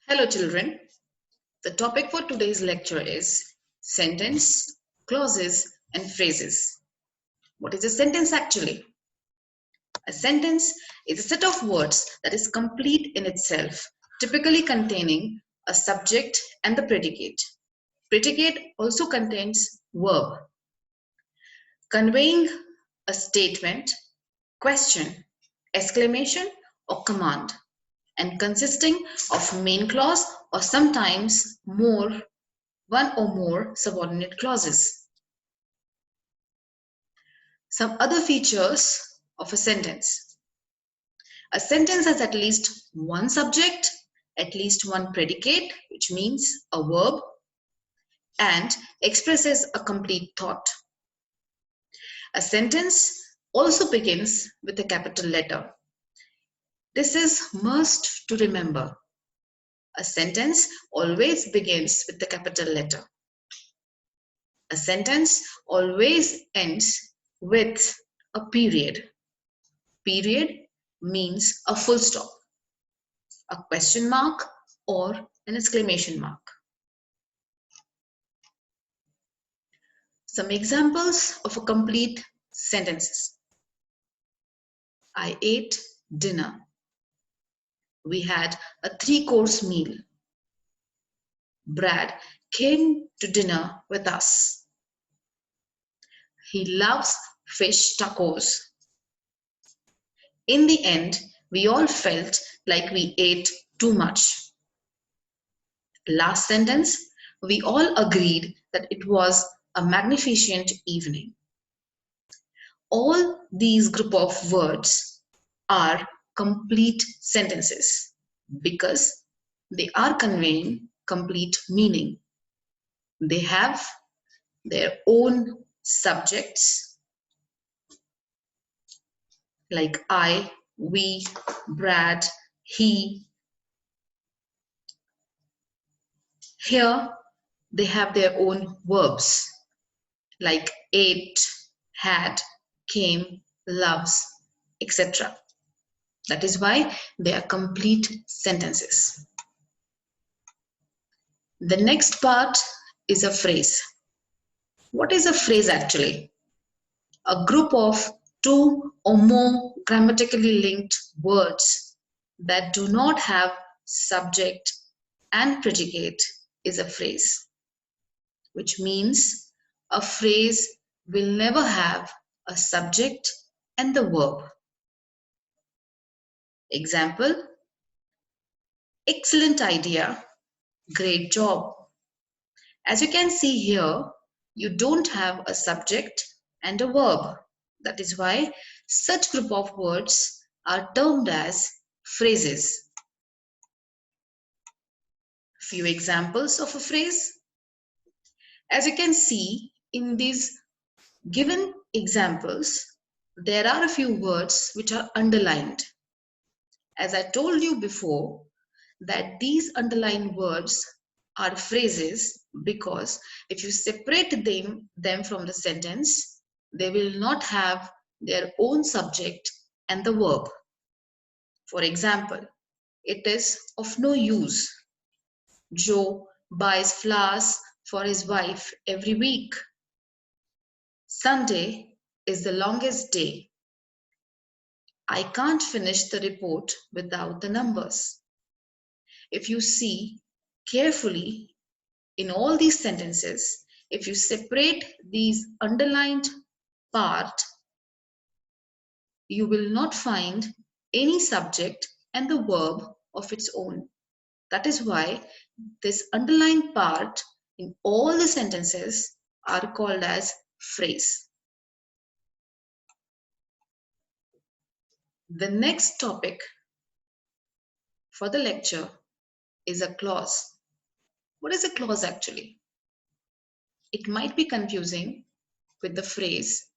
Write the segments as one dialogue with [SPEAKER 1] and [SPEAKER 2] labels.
[SPEAKER 1] Hello children, the topic for today's lecture is sentence, clauses and phrases. What is a sentence actually? A sentence is a set of words that is complete in itself, typically containing a subject and the predicate. Predicate also contains verb, conveying a statement, question, exclamation or command, and consisting of main clause or sometimes one or more subordinate clauses. Some other features of a sentence. A sentence has at least one subject, at least one predicate, which means a verb, and expresses a complete thought. A sentence also begins with a capital letter. This is must to remember. A sentence always begins with the capital letter. A sentence always ends with a period. Period means a full stop, a question mark, or an exclamation mark. Some examples of a complete sentences. I ate dinner. We had a 3-course meal. Brad came to dinner with us. He loves fish tacos. In the end, we all felt like we ate too much. Last sentence, we all agreed that it was a magnificent evening. All these group of words are complete sentences because they are conveying complete meaning. They have their own subjects like I, we, Brad, he. Here they have their own verbs like ate, had, came, loves, etc. That is why they are complete sentences. The next part is a phrase. What is a phrase actually? A group of 2 or more grammatically linked words that do not have subject and predicate is a phrase, which means a phrase will never have a subject and the verb. Example, excellent idea, great job. As you can see here, you don't have a subject and a verb. That is why such group of words are termed as phrases. Few examples of a phrase. As you can see in these given examples, there are a few words which are underlined. As I told you before, that these underlined words are phrases because if you separate them from the sentence, they will not have their own subject and the verb. For example, it is of no use. Joe buys flowers for his wife every week. Sunday is the longest day. I can't finish the report without the numbers. If you see carefully in all these sentences, if you separate these underlined part, you will not find any subject and the verb of its own. That is why this underlined part in all the sentences are called as phrase. The next topic for the lecture is a clause. What is a clause actually? It might be confusing with the phrase,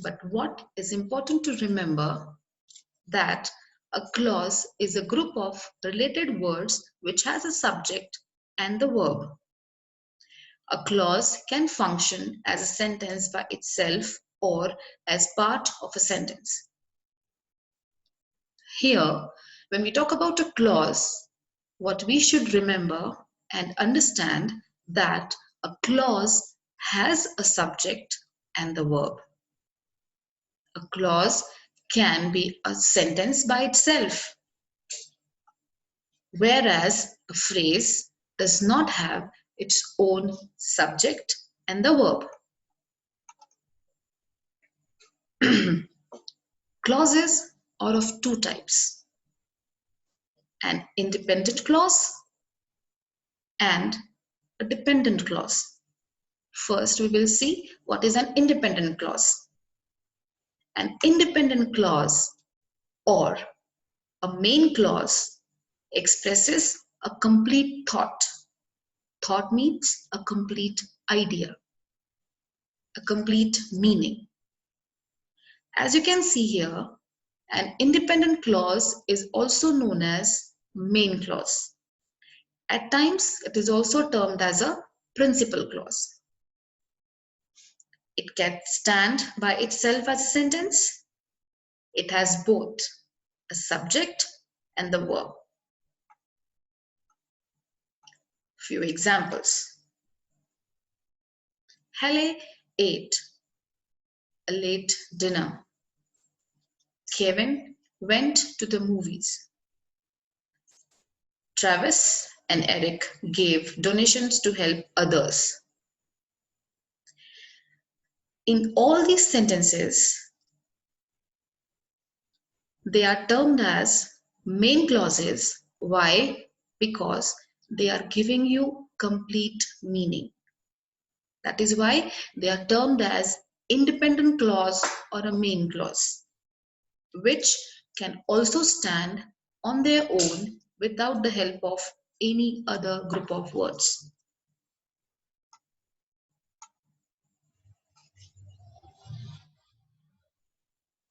[SPEAKER 1] but what is important to remember that a clause is a group of related words which has a subject and the verb. A clause can function as a sentence by itself or as part of a sentence. Here, when we talk about a clause, what we should remember and understand that a clause has a subject and the verb. A clause can be a sentence by itself, whereas a phrase does not have its own subject and the verb. Clauses are of two types: an independent clause and a dependent clause. First, we will see what is an independent clause. An independent clause or a main clause expresses a complete thought. Thought means a complete idea, a complete meaning. As you can see here, an independent clause is also known as main clause. At times, it is also termed as a principal clause. It can stand by itself as a sentence. It has both a subject and the verb. Few examples. Halle ate a late dinner. Kevin went to the movies. Travis and Eric gave donations to help others. In all these sentences, they are termed as main clauses. Why? Because they are giving you complete meaning. That is why they are termed as independent clause or a main clause, which can also stand on their own without the help of any other group of words.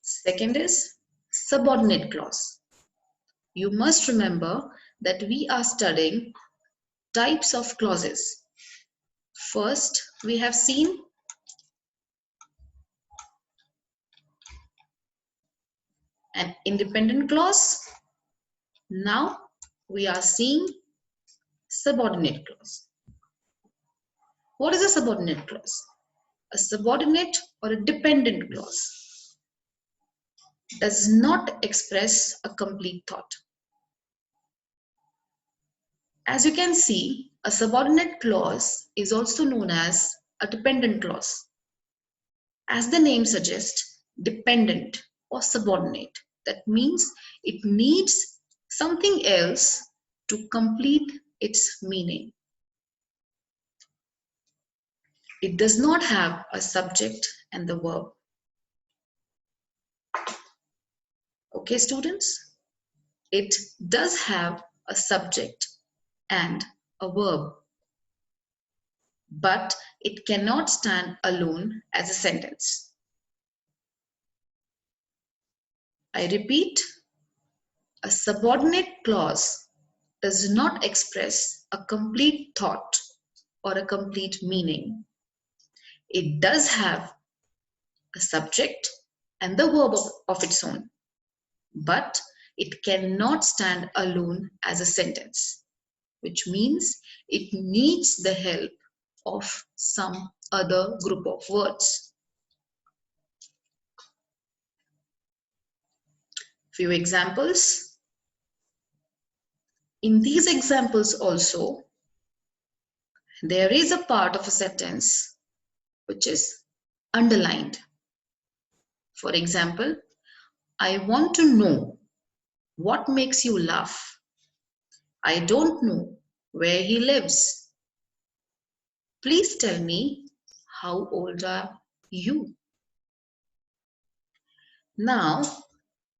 [SPEAKER 1] Second is subordinate clause. You must remember that we are studying types of clauses. First, we have seen an independent clause. Now we are seeing subordinate clause. What is a subordinate clause? A subordinate or a dependent clause does not express a complete thought. As you can see, a subordinate clause is also known as a dependent clause. As the name suggests, dependent or subordinate. That means it needs something else to complete its meaning. It does not have a subject and the verb. Okay, students? It does have a subject and a verb, but it cannot stand alone as a sentence. I repeat, a subordinate clause does not express a complete thought or a complete meaning. It does have a subject and the verb of its own, but it cannot stand alone as a sentence, which means it needs the help of some other group of words. Few examples. In these examples also, there is a part of a sentence which is underlined. For example, I want to know what makes you laugh. I don't know where he lives. Please tell me, how old are you? Now,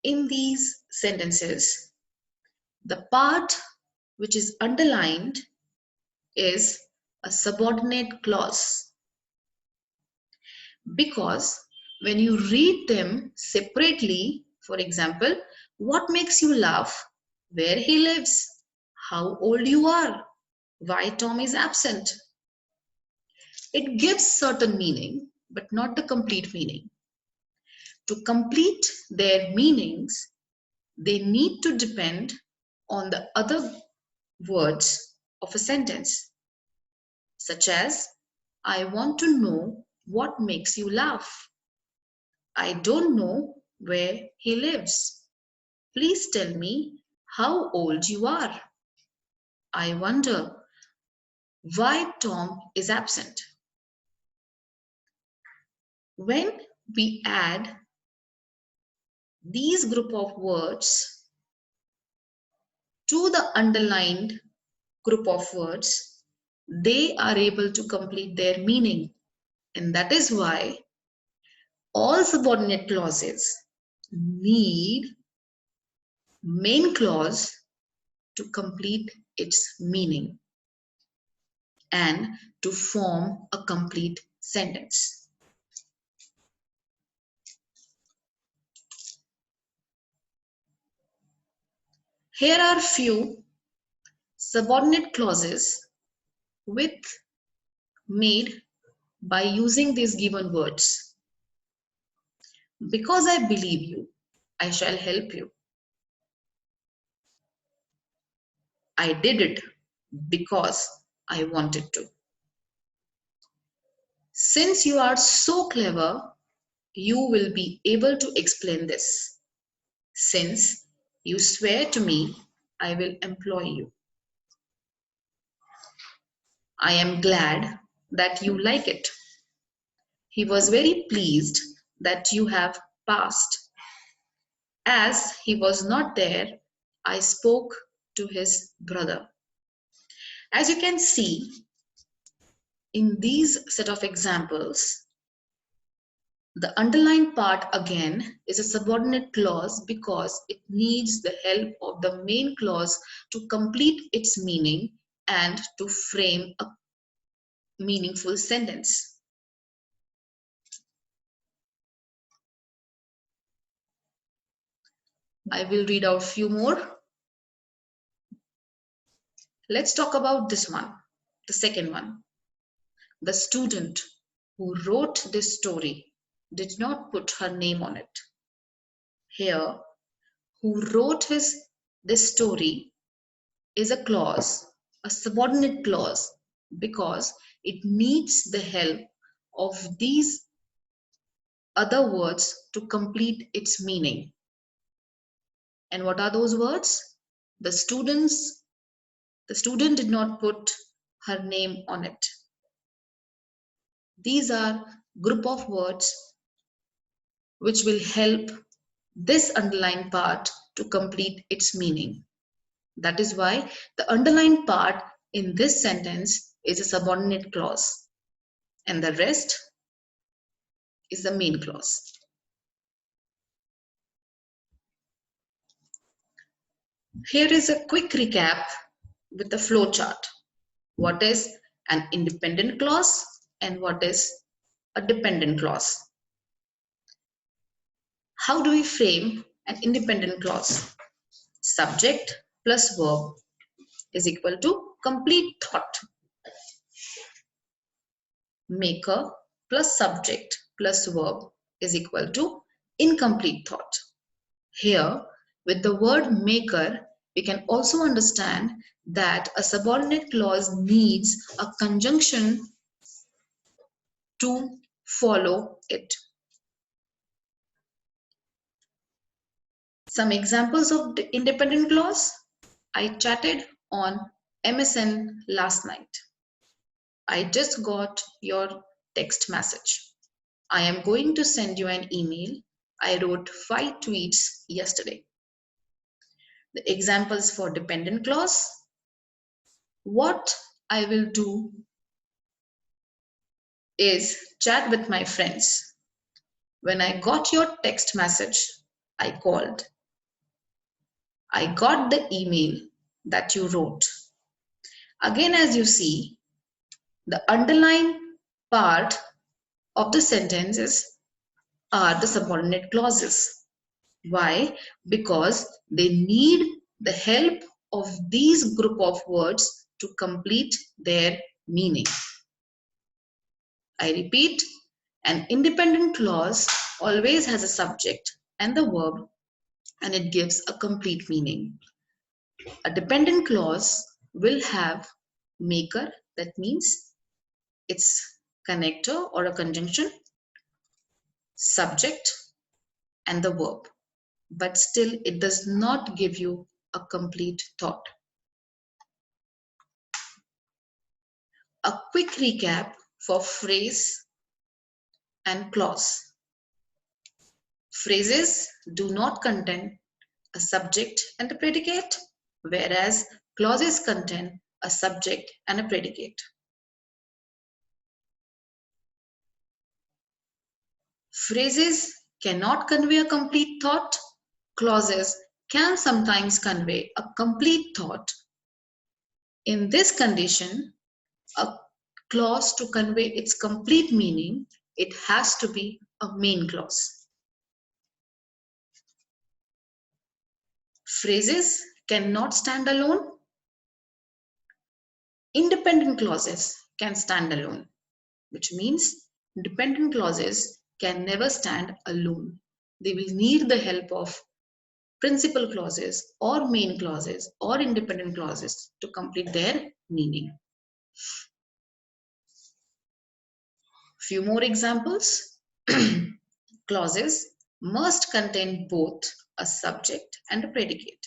[SPEAKER 1] in these sentences, the part which is underlined is a subordinate clause, because when you read them separately, for example, what makes you laugh, where he lives, how old you are, why Tom is absent, it gives certain meaning, but not the complete meaning. To complete their meanings, they need to depend on the other words of a sentence, such as, I want to know what makes you laugh. I don't know where he lives. Please tell me how old you are. I wonder why Tom is absent. When we add these group of words to the underlined group of words, they are able to complete their meaning. And that is why all subordinate clauses need main clause to complete its meaning and to form a complete sentence. Here are few subordinate clauses with made by using these given words. Because I believe you, I shall help you. I did it because I wanted to. Since you are so clever, you will be able to explain this. Since you swear to me, I will employ you. I am glad that you like it. He was very pleased that you have passed. As he was not there, I spoke to his brother. As you can see, in these set of examples, the underlined part again is a subordinate clause because it needs the help of the main clause to complete its meaning and to frame a meaningful sentence. I will read out few more. Let's talk about this one, the second one. The student who wrote this story did not put her name on it. Here, who wrote this story is a clause, a subordinate clause, because it needs the help of these other words to complete its meaning. And what are those words? The student did not put her name on it. These are group of words which will help this underlined part to complete its meaning. That is why the underlined part in this sentence is a subordinate clause and the rest is the main clause. Here is a quick recap with the flow chart. What is an independent clause and what is a dependent clause? How do we frame an independent clause? Subject plus verb is equal to complete thought. Maker plus subject plus verb is equal to incomplete thought. Here, with the word maker, we can also understand that a subordinate clause needs a conjunction to follow it. Some examples of the independent clause. I chatted on MSN last night. I just got your text message. I am going to send you an email. I wrote 5 tweets yesterday. The examples for dependent clause. What I will do is chat with my friends. When I got your text message, I called. I got the email that you wrote. Again, as you see, the underlined part of the sentences are the subordinate clauses. Why? Because they need the help of these group of words to complete their meaning. I repeat, an independent clause always has a subject and the verb, and it gives a complete meaning. A dependent clause will have maker, that means its connector or a conjunction, subject, and the verb. But still, it does not give you a complete thought. A quick recap for phrase and clause. Phrases do not contain a subject and a predicate, whereas clauses contain a subject and a predicate. Phrases cannot convey a complete thought. Clauses can sometimes convey a complete thought. In this condition, a clause to convey its complete meaning, it has to be a main clause. Phrases cannot stand alone. Independent clauses can stand alone, which means dependent clauses can never stand alone. They will need the help of principal clauses or main clauses or independent clauses to complete their meaning. Few more examples. Clauses must contain both a subject and a predicate.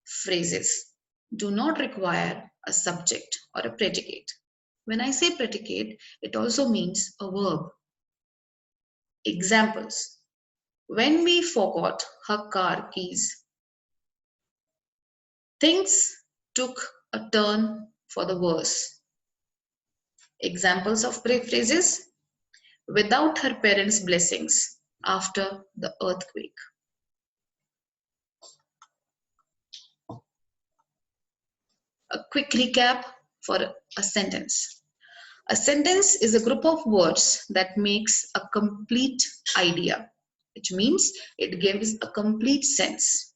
[SPEAKER 1] Phrases do not require a subject or a predicate. When I say predicate, it also means a verb. Examples. When we forgot her car keys, things took a turn for the worse. Examples of phrases. Without her parents' blessings after the earthquake. A quick recap for a sentence. A sentence is a group of words that makes a complete idea, which means it gives a complete sense.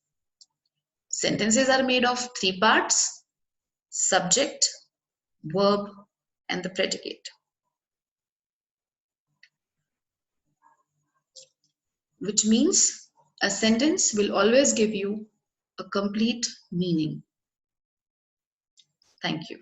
[SPEAKER 1] Sentences are made of three parts: subject, verb, and the predicate. Which means a sentence will always give you a complete meaning. Thank you.